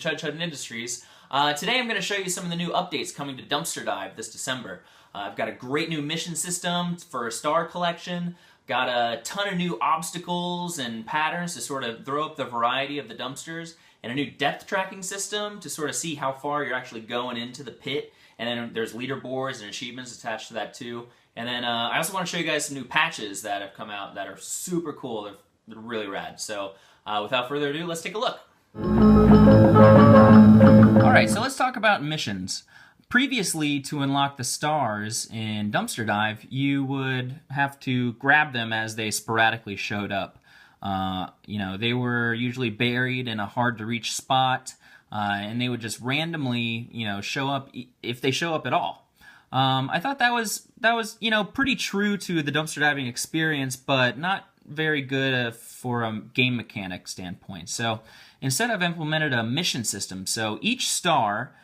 CHUDCHUD Industries. Today I'm going to show you some of the new updates coming to Dumpster Dive this December. I've got a great new mission system for a star collection, got a ton of new obstacles and patterns to sort of throw up the variety of the dumpsters, and a new depth tracking system to sort of see how far you're actually going into the pit, and then there's leaderboards and achievements attached to that too. And then I also want to show you guys some new patches that have come out that are super cool. They're really rad. So without further ado, let's take a look. Alright, so let's talk about missions. Previously, to unlock the stars in Dumpster Dive, you would have to grab them as they sporadically showed up. They were usually buried in a hard-to-reach spot, and they would just randomly, show up if they show up at all. I thought that was pretty true to the dumpster diving experience, but not very good for a game mechanic standpoint. So instead, I've implemented a mission system. So each star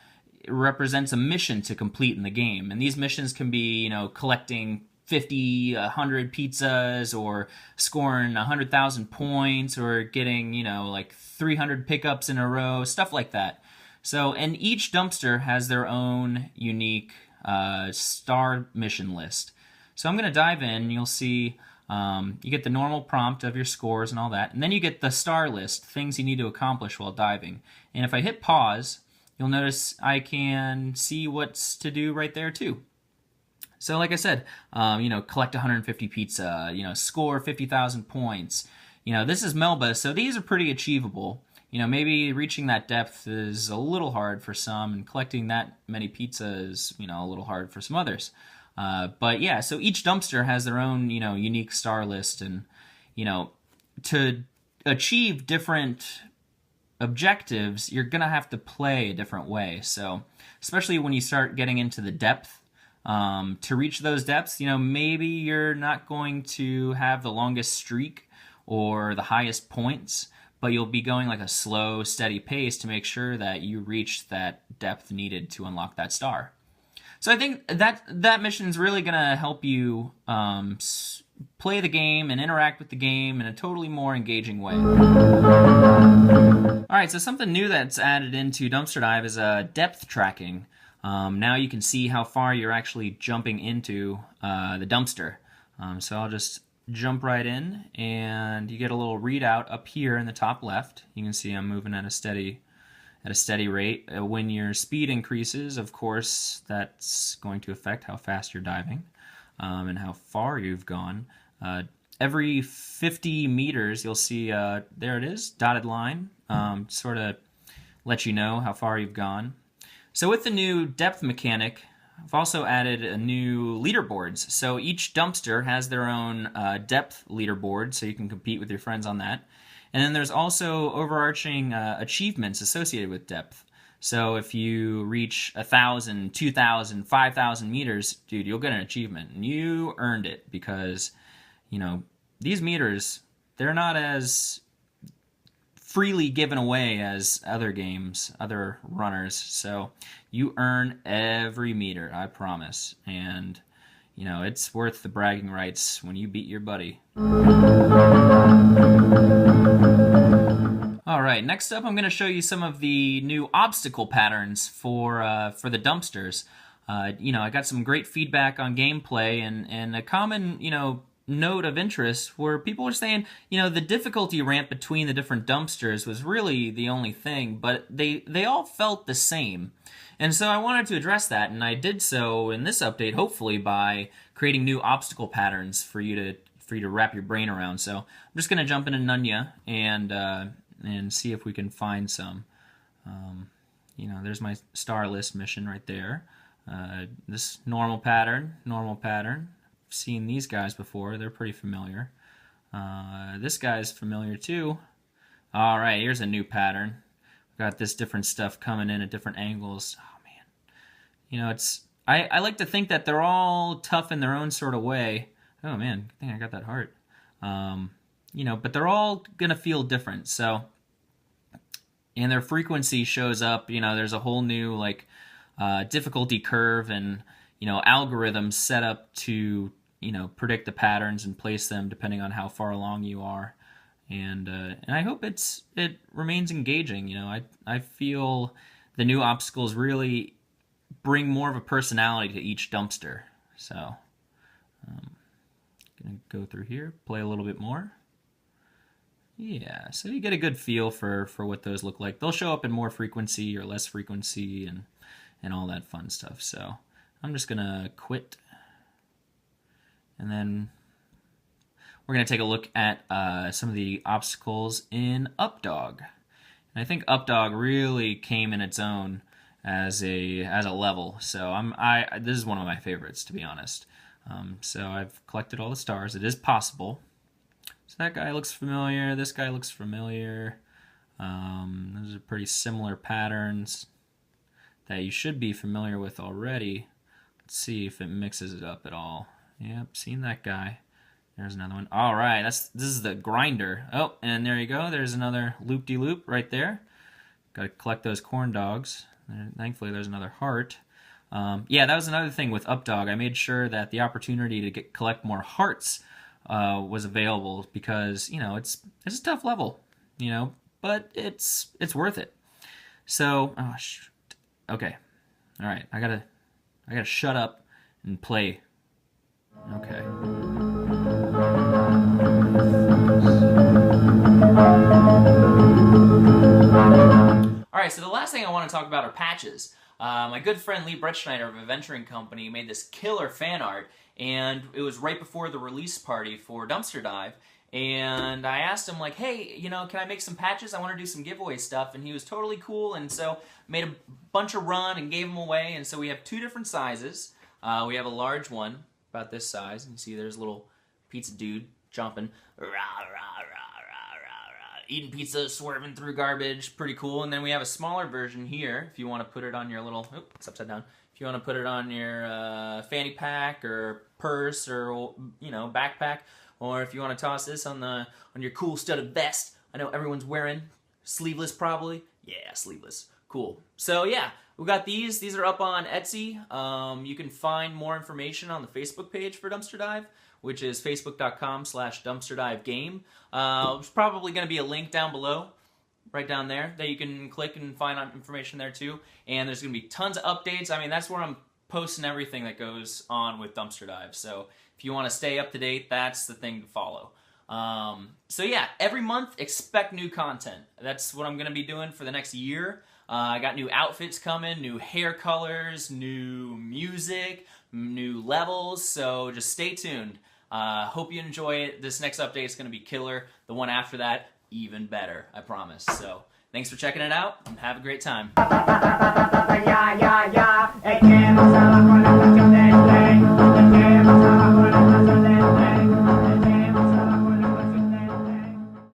represents a mission to complete in the game, and these missions can be, collecting 50, 100 pizzas, or scoring 100,000 points, or getting, like 300 pickups in a row, stuff like that. So, and each dumpster has their own unique star mission list. So I'm going to dive in. You'll see you get the normal prompt of your scores and all that, and then you get the star list, things you need to accomplish while diving. And if I hit pause, you'll notice I can see what's to do right there too. So like I said, collect 150 pizza, score 50,000 points. This is Melba, so these are pretty achievable. Maybe reaching that depth is a little hard for some, and collecting that many pizzas is, a little hard for some others. But yeah, so each dumpster has their own, unique star list, and, to achieve different objectives, you're going to have to play a different way. So, especially when you start getting into the depth, to reach those depths, maybe you're not going to have the longest streak or the highest points, but you'll be going like a slow, steady pace to make sure that you reach that depth needed to unlock that star. So I think that mission is really going to help you play the game and interact with the game in a totally more engaging way. Alright, so something new that's added into Dumpster Dive is depth tracking. Now you can see how far you're actually jumping into the dumpster. So I'll just jump right in, and you get a little readout up here in the top left. You can see I'm moving at a steady rate. When your speed increases, of course, that's going to affect how fast you're diving and how far you've gone. Every 50 meters, you'll see, there it is, dotted line, sort of let you know how far you've gone. So with the new depth mechanic, I've also added a new leaderboards. So each dumpster has their own depth leaderboard, so you can compete with your friends on that. And then there's also overarching achievements associated with depth. So if you reach 1,000, 2,000, 5,000 meters, dude, you'll get an achievement. And you earned it because, these meters, they're not as freely given away as other games, other runners. So you earn every meter, I promise. And, it's worth the bragging rights when you beat your buddy. Alright, next up I'm going to show you some of the new obstacle patterns for the dumpsters. I got some great feedback on gameplay, and a common, note of interest where people were saying, the difficulty ramp between the different dumpsters was really the only thing, but they all felt the same. And so I wanted to address that, and I did so in this update, hopefully by creating new obstacle patterns for you to wrap your brain around. So I'm just going to jump into Nunya and see if we can find some. There's my star list mission right there. This normal pattern. I've seen these guys before. They're pretty familiar. This guy's familiar too. All right, here's a new pattern. We've got this different stuff coming in at different angles. Oh man, I like to think that they're all tough in their own sort of way. Oh man, I think I got that heart. But they're all gonna feel different. So, and their frequency shows up. There's a whole new difficulty curve and algorithms set up to predict the patterns and place them depending on how far along you are. and I hope it remains engaging. You know, I feel the new obstacles really bring more of a personality to each dumpster. So, gonna go through here, play a little bit more. Yeah, so you get a good feel for what those look like. They'll show up in more frequency or less frequency and all that fun stuff. So I'm just gonna quit, and then we're gonna take a look at some of the obstacles in Updog. And I think Updog really came in its own as a level. So this is one of my favorites, to be honest. So I've collected all the stars. It is possible. So that guy looks familiar. This guy looks familiar. Those are pretty similar patterns that you should be familiar with already. Let's see if it mixes it up at all. Yep, seen that guy. There's another one. All right, this is the grinder. Oh, and there you go. There's another loop-de-loop right there. Got to collect those corn dogs. Thankfully, there's another heart. Yeah, that was another thing with Updog. I made sure that the opportunity to collect more hearts was available because, you know, it's a tough level, you know, but it's worth it. So, oh shoot. Okay, all right, I gotta shut up and play. Okay. All right, so the last thing I want to talk about are patches. My good friend Lee Bretschneider of Adventuring Company made this killer fan art, and it was right before the release party for Dumpster Dive, and I asked him, like, hey, you know, can I make some patches? I want to do some giveaway stuff, and he was totally cool, and so made a bunch of run and gave them away, and so we have two different sizes. We have a large one, about this size, and you see there's a little pizza dude jumping, rah, rah, rah, eating pizza, swerving through garbage, pretty cool. And then we have a smaller version here, if you want to put it on your little, oops, it's upside down. If you want to put it on your fanny pack or purse or, you know, backpack, or if you want to toss this on your cool studded vest. I know everyone's wearing sleeveless probably. Yeah, sleeveless. Cool. So yeah, we got these. These are up on Etsy. You can find more information on the Facebook page for Dumpster Dive, which is facebook.com/dumpsterdivegame. There's probably going to be a link down below, right down there, that you can click and find information there too. And there's going to be tons of updates. I mean, that's where I'm posting everything that goes on with Dumpster Dive. So if you want to stay up to date, that's the thing to follow. So yeah, every month expect new content. That's what I'm going to be doing for the next year. I got new outfits coming, new hair colors, new music, new levels, so just stay tuned. Hope you enjoy it. This next update is going to be killer. The one after that, even better, I promise. So thanks for checking it out, and have a great time.